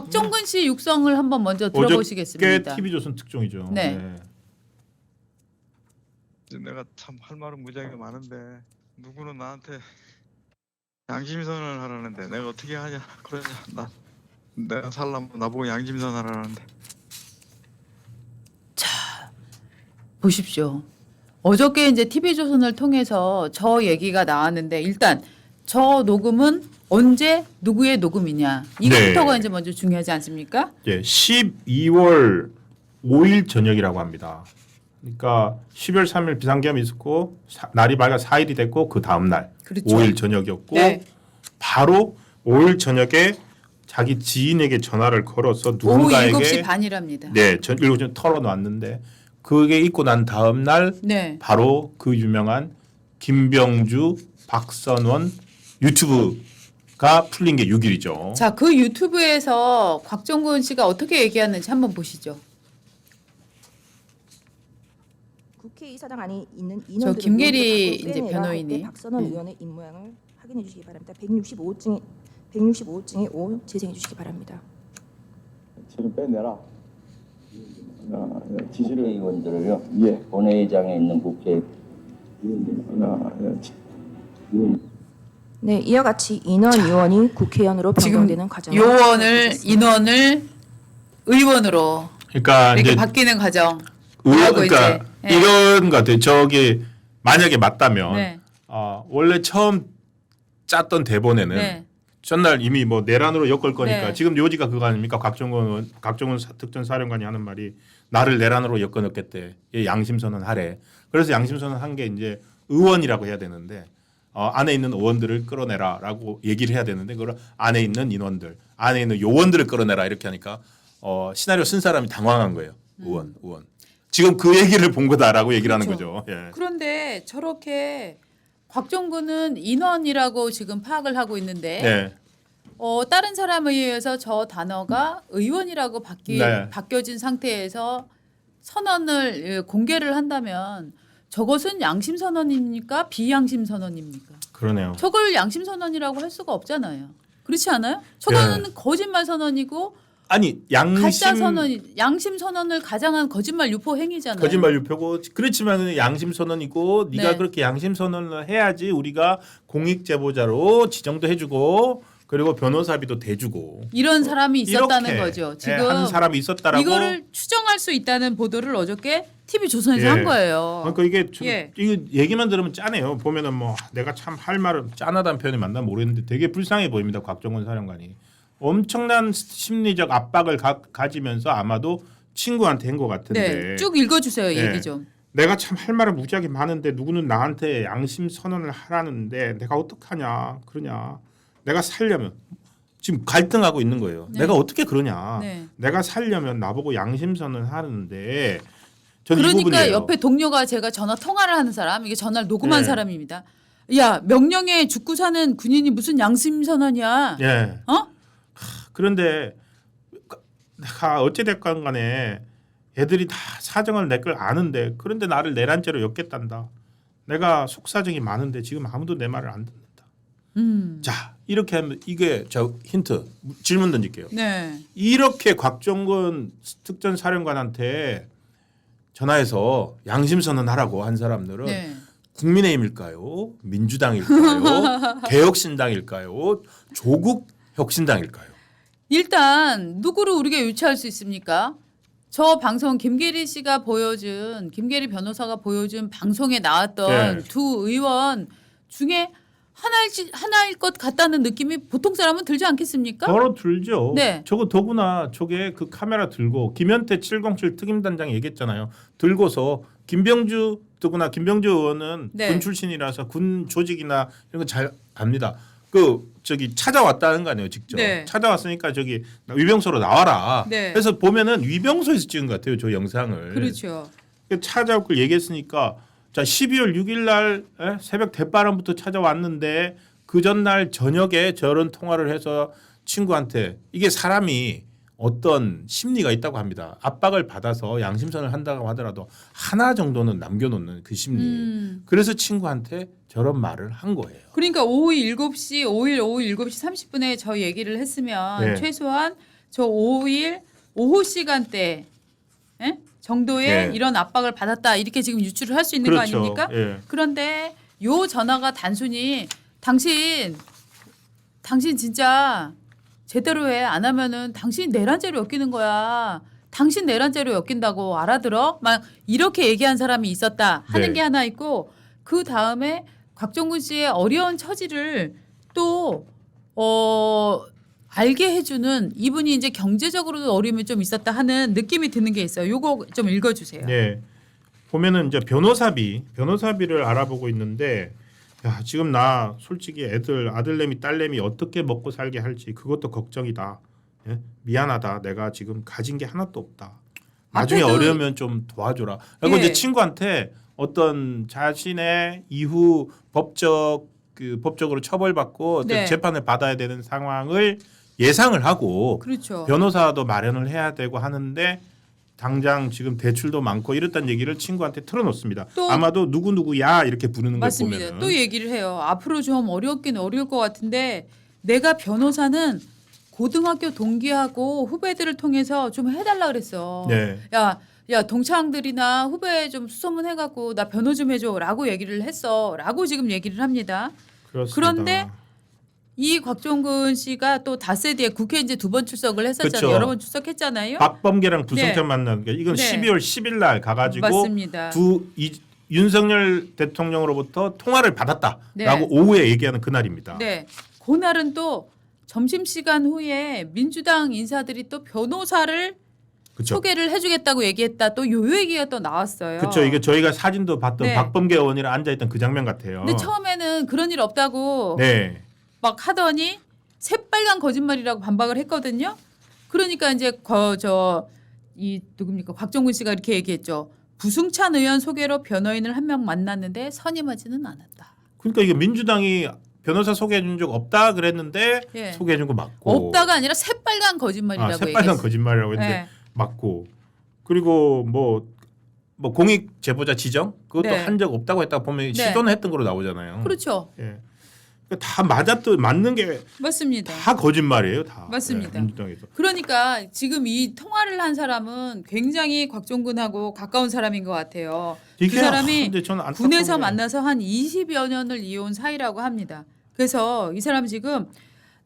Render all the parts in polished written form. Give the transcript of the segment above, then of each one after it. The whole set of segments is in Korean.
곽정근 씨 육성을 한번 먼저 들어보시겠습니다. 어저께 TV조선 특종이죠. 네. 내가 참 할 말은 무지하게 많은데 누구는 나한테 양심선언을 하라는데 내가 어떻게 하냐 그러냐 내가 살려면 나보고 양심선언 하라는데 보십시오. 어저께 이제 TV조선을 통해서 저 얘기가 나왔는데 일단 저 녹음은 언제 누구의 녹음이냐 이것부터가 네. 이제 먼저 중요하지 않습니까? 예, 12월 5일 저녁이라고 합니다. 그러니까 12월 3일 비상계엄이 있었고 날이 밝아 4일이 됐고 그 다음 날 그렇죠. 5일 저녁이었고 네. 바로 5일 저녁에 자기 지인에게 전화를 걸어서 오후 누군가에게 7시 반이랍니다. 네, 7시 털어놨는데 그게 있고 난 다음 날 네. 바로 그 유명한 김병주, 박선원 유튜브가 풀린 게 6일이죠. 자, 그 유튜브에서 곽정근 씨가 어떻게 얘기하는지 한번 보시죠. 국회의사당 안에 있는 저 인원들을 김계리 모두 이제 빼내라 변호인이. 할 때 박선원 의원의 입모양을 확인해 주시기 바랍니다. 165호증에 5 재생해 주시기 바랍니다. 지금 빼내라. 지시를 국회의원들을요. 예. 본회의장에 있는 국회 네, 이와 같이 인원 요원이 국회의원으로 지금 변경되는 과정을 요원을 거쳤습니다. 인원을 의원으로 그러니까 이렇게 이제 바뀌는 과정. 그러니까 이제, 예. 이런 것 같아요. 저기 만약에 맞다면 네. 원래 처음 짰던 대본에는 네. 전날 이미 뭐 내란으로 엮을 거니까 네. 지금 요지가 그거 아닙니까? 곽정근 특전사령관이 하는 말이 나를 내란으로 엮어 넣겠대. 양심선언 하래. 그래서 양심선언 한 게 이제 의원이라고 해야 되는데 안에 있는 의원들을 끌어내라라고 얘기를 해야 되는데 그걸 안에 있는 인원들, 안에 있는 요원들을 끌어내라 이렇게 하니까 시나리오 쓴 사람이 당황한 거예요. 의원. 지금 그 얘기를 본 거다라고 얘기를 하는 그렇죠. 거죠. 예. 그런데 저렇게 곽정근은 인원이라고 지금 파악을 하고 있는데 네. 다른 사람에 의해서 저 단어가 의원이라고 네. 바뀌어진 상태에서 선언을 공개를 한다면 저것은 양심 선언입니까? 비양심 선언입니까? 그러네요. 저걸 양심 선언이라고 할 수가 없잖아요. 그렇지 않아요? 저거는 거짓말 선언이고 아니 가짜 선언이 양심 선언을 가장한 거짓말 유포 행위잖아요. 거짓말 유표고 그렇지만 양심 선언이고 네가 네. 그렇게 양심 선언을 해야지 우리가 공익 제보자로 지정도 해주고 그리고 변호사비도 대주고 이런 사람이 있었다는 이렇게, 거죠. 지금 한 사람이 있었다라고 이거를 추정할 수 있다는 보도를 어저께 TV 조선에서 예. 한 거예요. 그러니까 이게 예. 이거 얘기만 들으면 짜네요. 보면은 뭐 내가 참 할 말은 짠하다는 표현이 맞나 모르겠는데 되게 불쌍해 보입니다. 곽정근 사령관이 엄청난 심리적 압박을 가지면서 아마도 친구한테 한 것 같은데. 네, 쭉 읽어주세요. 네. 얘기 좀. 내가 참 할 말은 무지하게 많은데 누구는 나한테 양심 선언을 하라는데 내가 어떡하냐 그러냐. 내가 살려면 지금 갈등하고 있는 거예요. 네. 내가 어떻게 그러냐. 네. 내가 살려면 나보고 양심 선언을 하는데 저는 이 그러니까 부분이에요. 옆에 동료가 제가 전화 통화를 하는 사람, 이게 전화를 녹음한 네. 사람입니다. 야, 명령에 죽고 사는 군인이 무슨 양심 선언이야? 예. 어? 그런데 내가 어찌됐건 간에 애들이 다 사정을 내 걸 아는데 그런데 나를 내란죄로 엮겠단다. 내가 속사정이 많은데 지금 아무도 내 말을 안 듣는다. 자 이렇게 하면 이게 저 힌트 질문 던질게요. 네. 이렇게 곽정근 특전사령관한테 전화해서 양심선언하라고 한 사람들은 네. 국민의힘일까요? 민주당일까요? 개혁신당일까요? 조국혁신당일까요? 일단 누구를 우리가 유추할 수 있습니까? 저 방송 김계리 김계리 변호사가 보여준 방송에 나왔던 네. 두 의원 중에 하나일 것 같다는 느낌이 보통 사람은 들지 않겠습니까? 바로 들죠. 네. 저거 더구나 저게 그 카메라 들고 김현태 707 특임단장 얘기했잖아요. 들고서 김병주 의원은 네. 군 출신이라서 군 조직이나 이런 거 잘 압니다. 저기 찾아왔다는 거 아니에요, 직접. 네. 찾아왔으니까 저기 위병소로 나와라. 네. 그래서 보면은 위병소에서 찍은 것 같아요, 저 영상을. 그렇죠. 찾아올 걸 얘기했으니까 자 12월 6일 날 새벽 대바람부터 찾아왔는데 그 전날 저녁에 저런 통화를 해서 친구한테 이게 사람이 어떤 심리가 있다고 합니다. 압박을 받아서 양심선을 한다고 하더라도 하나 정도는 남겨놓는 그 심리. 그래서 친구한테 저런 말을 한 거예요. 그러니까 오후 7시 30분에 저 얘기를 했으면 네. 최소한 저 5일 오후 시간대 에? 정도의 예. 이런 압박을 받았다 이렇게 지금 유추를 할 수 있는 그렇죠. 거 아닙니까? 예. 그런데 요 전화가 단순히 당신 진짜 제대로 해 안 하면은 당신 내란죄로 엮이는 거야. 당신 내란죄로 엮인다고 알아들어? 막 이렇게 얘기한 사람이 있었다 하는 네. 게 하나 있고 그 다음에 곽종근 씨의 어려운 처지를 또 알게 해주는 이분이 이제 경제적으로도 어려움이 좀 있었다 하는 느낌이 드는 게 있어요. 요거 좀 읽어주세요. 네. 보면은 이제 변호사비를 알아보고 있는데 야, 지금 나 솔직히 아들내미 딸내미 어떻게 먹고 살게 할지 그것도 걱정이다. 예? 미안하다. 내가 지금 가진 게 하나도 없다. 나중에 앞에도- 어려우면 좀 도와줘라. 그리고 예. 이제 친구한테 어떤 자신의 이후 법적으로 처벌받고 어떤 네. 재판을 받아야 되는 상황을 예상을 하고 그렇죠. 변호사도 마련을 해야 되고 하는데 당장 지금 대출도 많고 이랬다는 얘기를 친구한테 틀어놓습니다. 또- 아마도 누구누구야 이렇게 부르는 걸 맞습니다. 보면은 또 얘기를 해요. 앞으로 좀 어렵긴 어려울 것 같은데 내가 변호사는 고등학교 동기하고 후배들을 통해서 좀 해달라 그랬어. 네. 야 동창들이나 후배 좀 수소문 해갖고 나 변호 좀 해줘라고 얘기를 했어라고 지금 얘기를 합니다. 그렇습니다. 그런데 이 곽종근 씨가 또 닷새 뒤에 국회 이제 2번 출석을 했었잖아요. 그쵸. 여러 번 출석했잖아요. 박범계랑 두성찬 네. 만나는 게 이건 네. 12월 10일 날 가가지고 맞습니다. 윤석열 대통령으로부터 통화를 받았다라고 네. 오후에 얘기하는 그날입니다. 네, 그날은 또 점심시간 후에 민주당 인사들이 또 변호사를 그렇죠. 소개를 해주겠다고 얘기했다. 또 요 얘기가 또 나왔어요. 그렇죠. 이게 저희가 사진도 봤던 네. 박범계 의원이랑 앉아있던 그 장면 같아요. 근데 처음에는 그런 일 없다고 네. 막 하더니 새빨간 거짓말이라고 반박을 했거든요. 그러니까 이제 이 누굽니까 곽종근 씨가 이렇게 얘기했죠. 부승찬 의원 소개로 변호인을 한 명 만났는데 선임하지는 않았다. 그러니까 이게 민주당이 변호사 소개해 준 적 없다 그랬는데 예. 소개해 준 거 맞고 없다가 아니라 새빨간 거짓말이라고 새빨간 얘기했어요. 거짓말이라고 했는데 네. 맞고 그리고 뭐 공익 제보자 지정 그것도 네. 한 적 없다고 했다 보면 네. 시도는 했던 거로 나오잖아요. 그렇죠. 예. 그러니까 다 맞는 게 다 맞습니다. 거짓말이에요, 다. 맞습니다. 예, 민주당에서. 그러니까 지금 이 통화를 한 사람은 굉장히 곽종근하고 가까운 사람인 것 같아요. 그 사람이 근데 저는 안타까운 군에서 게 만나서 한 20여 년을 이어온 사이라고 합니다. 그래서 이 사람 지금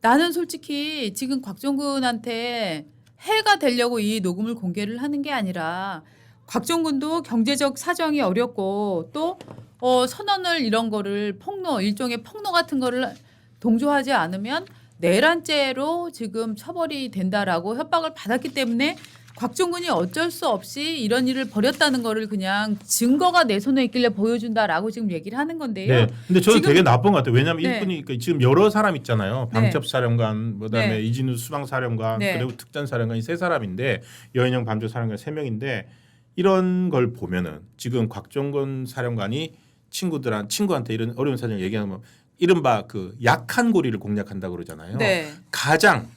나는 솔직히 지금 곽종근한테 해가 되려고 이 녹음을 공개를 하는 게 아니라 곽종근도 경제적 사정이 어렵고 또 선언을 이런 거를 일종의 폭로 같은 거를 동조하지 않으면 내란죄로 지금 처벌이 된다라고 협박을 받았기 때문에 곽종근이 어쩔 수 없이 이런 일을 벌였다는 거를 그냥 증거가 내 손에 있길래 보여준다라고 지금 얘기를 하는 건데요. 네. 근데 저는 지금- 되게 나쁜 것 같아요. 왜냐하면 네. 일꾼이 그러니까 지금 여러 사람 있잖아요. 네. 방첩사령관, 그다음에 네. 이진우 수방사령관, 네. 그리고 특전사령관이 3사람인데 여인영 밤조사령관 3명인데 이런 걸 보면은 지금 곽종근 사령관이 친구한테 이런 어려운 사정을 얘기하면 이른바 그 약한 고리를 공략한다고 그러잖아요. 네. 가장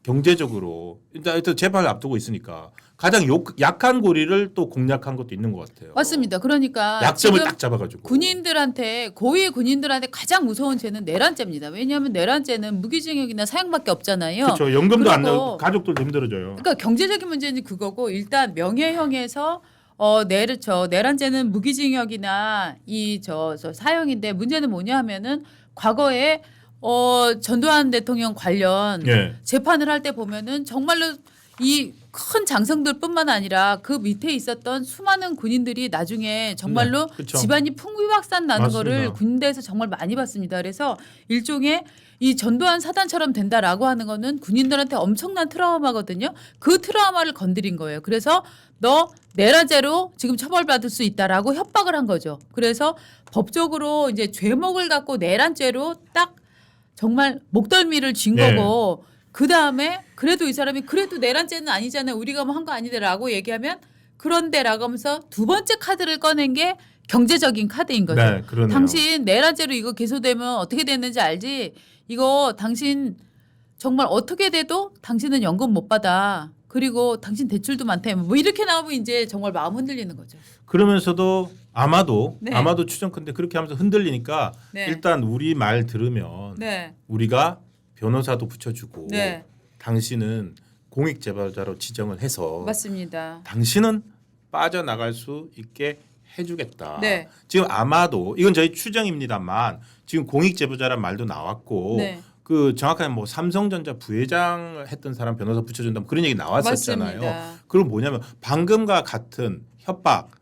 경제적으로 일단 재판을 앞두고 있으니까 가장 약한 고리를 또 공략한 것도 있는 것 같아요. 맞습니다. 그러니까 약점을 지금 딱 잡아가지고 고위 군인들한테 가장 무서운 죄는 내란죄입니다. 왜냐하면 내란죄는 무기징역이나 사형밖에 없잖아요. 그렇죠. 연금도 안 그리고 나고 가족들도 힘들어져요. 그러니까 경제적인 문제는 그거고 일단 명예형에서 내란죄는 무기징역이나 사형인데 문제는 뭐냐 하면은 과거에 전두환 대통령 관련 예. 재판을 할 때 보면은 정말로 이 큰 장성들뿐만 아니라 그 밑에 있었던 수많은 군인들이 나중에 정말로 네, 그쵸. 집안이 풍비박산 나는 맞습니다. 거를 군대에서 정말 많이 봤습니다. 그래서 일종의 이 전두환 사단처럼 된다라고 하는 거는 군인들한테 엄청난 트라우마거든요. 그 트라우마를 건드린 거예요. 그래서 너 내란죄로 지금 처벌받을 수 있다라고 협박을 한 거죠. 그래서 법적으로 이제 죄목을 갖고 내란죄로 딱 정말 목덜미를 쥔 네. 거고 그 다음에 그래도 이 사람이 그래도 내란죄는 아니잖아요. 우리가 뭐 한 거 아니다라고 얘기하면 그런데라고 하면서 두 번째 카드를 꺼낸 게 경제적인 카드인 거죠. 네, 그러네요. 당신 내란죄로 이거 기소되면 어떻게 됐는지 알지? 이거 당신 정말 어떻게 돼도 당신은 연금 못 받아. 그리고 당신 대출도 많대. 뭐 이렇게 나오면 이제 정말 마음 흔들리는 거죠. 그러면서도 아마도 네. 추정컨대 그렇게 하면서 흔들리니까 네. 일단 우리 말 들으면 네. 우리가 변호사도 붙여주고 네. 당신은 공익 제보자로 지정을 해서 맞습니다. 당신은 빠져나갈 수 있게 해주겠다. 네. 지금 아마도 이건 저희 추정입니다만 지금 공익 제보자란 말도 나왔고 네. 그 정확하게 뭐 삼성전자 부회장을 했던 사람 변호사 붙여준다 뭐 그런 얘기 나왔었잖아요. 맞습니다. 그럼 뭐냐면 방금과 같은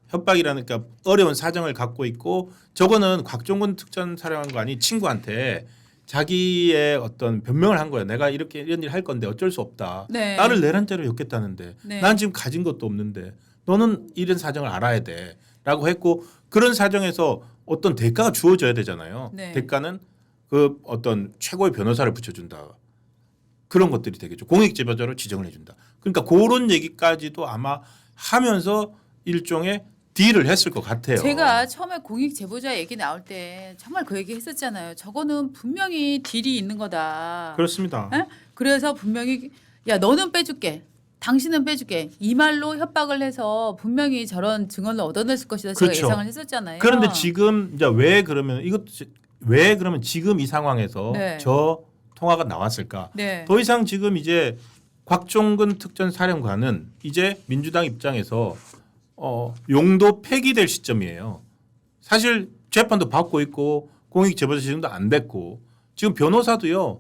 협박이라니까 어려운 사정을 갖고 있고 저거는 곽종근 특전사령관이 친구한테 자기의 어떤 변명을 한 거야. 내가 이런 일 할 건데 어쩔 수 없다. 네. 나를 내란죄로 엮겠다는데 네. 난 지금 가진 것도 없는데 너는 이런 사정을 알아야 돼라고 했고 그런 사정에서 어떤 대가가 주어져야 되잖아요. 네. 대가는 그 어떤 최고의 변호사를 붙여준다. 그런 것들이 되겠죠. 공익제보자로 지정을 해준다. 그러니까 그런 얘기까지도 아마 하면서 일종의 딜을 했을 것 같아요. 제가 처음에 공익 제보자 얘기 나올 때 정말 그 얘기 했었잖아요. 저거는 분명히 딜이 있는 거다. 그렇습니다. 에? 그래서 분명히 야 너는 빼줄게. 당신은 빼줄게. 이 말로 협박을 해서 분명히 저런 증언을 얻어냈을 것이다. 제가 그렇죠. 예상을 했었잖아요. 그런데 지금 이제 왜 그러면 지금 이 상황에서 네. 저 통화가 나왔을까? 네. 더 이상 지금 이제 곽종근 특전사령관은 이제 민주당 입장에서 용도 폐기될 시점이에요. 사실 재판도 받고 있고 공익 제보자 지정도 안 됐고 지금 변호사도요.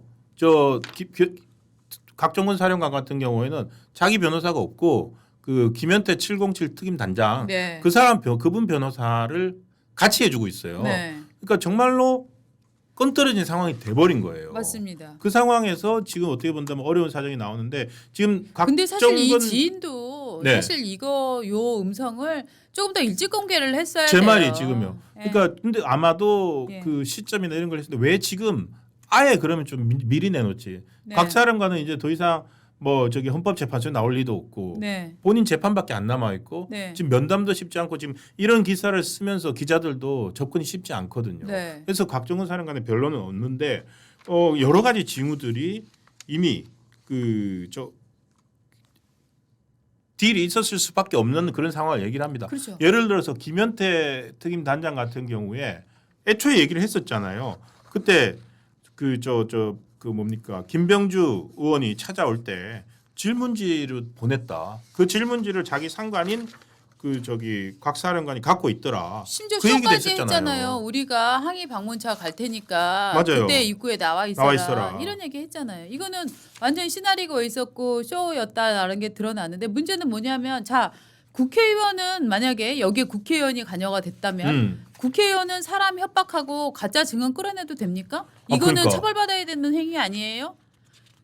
곽종근 사령관 같은 경우에는 자기 변호사가 없고 그 김현태 707 특임 단장 네. 그분 변호사를 같이 해주고 있어요. 네. 그러니까 정말로 건 떨어진 상황이 돼버린 거예요. 맞습니다. 그 상황에서 지금 어떻게 본다면 어려운 사정이 나오는데 지금 근데 사실 이 곽정근 지인도 네. 사실 요 음성을 조금 더 일찍 공개를 했어야 제 돼요. 말이 지금요. 예. 그러니까 근데 아마도 예. 그 시점이나 이런 걸 했을 때 왜 지금 아예 그러면 좀 미리 내놓지. 네. 곽 사령관은 이제 더 이상 뭐 저기 헌법재판소에 나올 리도 없고 네. 본인 재판밖에 안 남아 있고 네. 지금 면담도 쉽지 않고 지금 이런 기사를 쓰면서 기자들도 접근이 쉽지 않거든요. 네. 그래서 곽종근 사령관의 변론은 없는데 여러 가지 징후들이 이미 딜이 있었을 수밖에 없는 그런 상황을 얘기를 합니다. 그렇죠. 예를 들어서 김현태 특임 단장 같은 경우에 애초에 얘기를 했었잖아요. 그때 김병주 의원이 찾아올 때 질문지를 보냈다. 그 질문지를 자기 상관인 곽 사령관이 갖고 있더라. 심지어 그 얘기도 쇼까지 했었잖아요. 했잖아요. 우리가 항의 방문차 갈 테니까 맞아요. 그때 입구에 나와 있어라. 나와 있어라. 이런 얘기 했잖아요. 이거는 완전히 시나리오가 있었고 쇼였다라는 게 드러나는데 문제는 뭐냐면 자 국회의원은 만약에 여기에 국회의원이 관여가 됐다면 국회의원은 사람 협박하고 가짜 증언 끌어내도 됩니까? 이거는 그러니까. 처벌받아야 되는 행위 아니에요?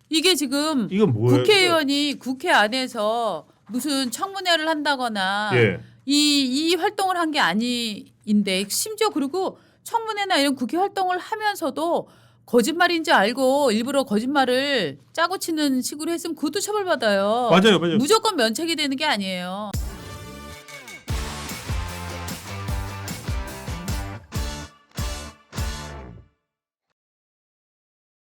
이게 지금 이건 뭐예요? 국회의원이 국회 안에서 무슨 청문회를 한다거나 예. 이 활동을 한 게 아닌데 심지어 그리고 청문회나 이런 국회 활동을 하면서도 거짓말인지 알고 일부러 거짓말을 짜고 치는 식으로 했으면 그것도 처벌받아요. 맞아요. 무조건 면책이 되는 게 아니에요.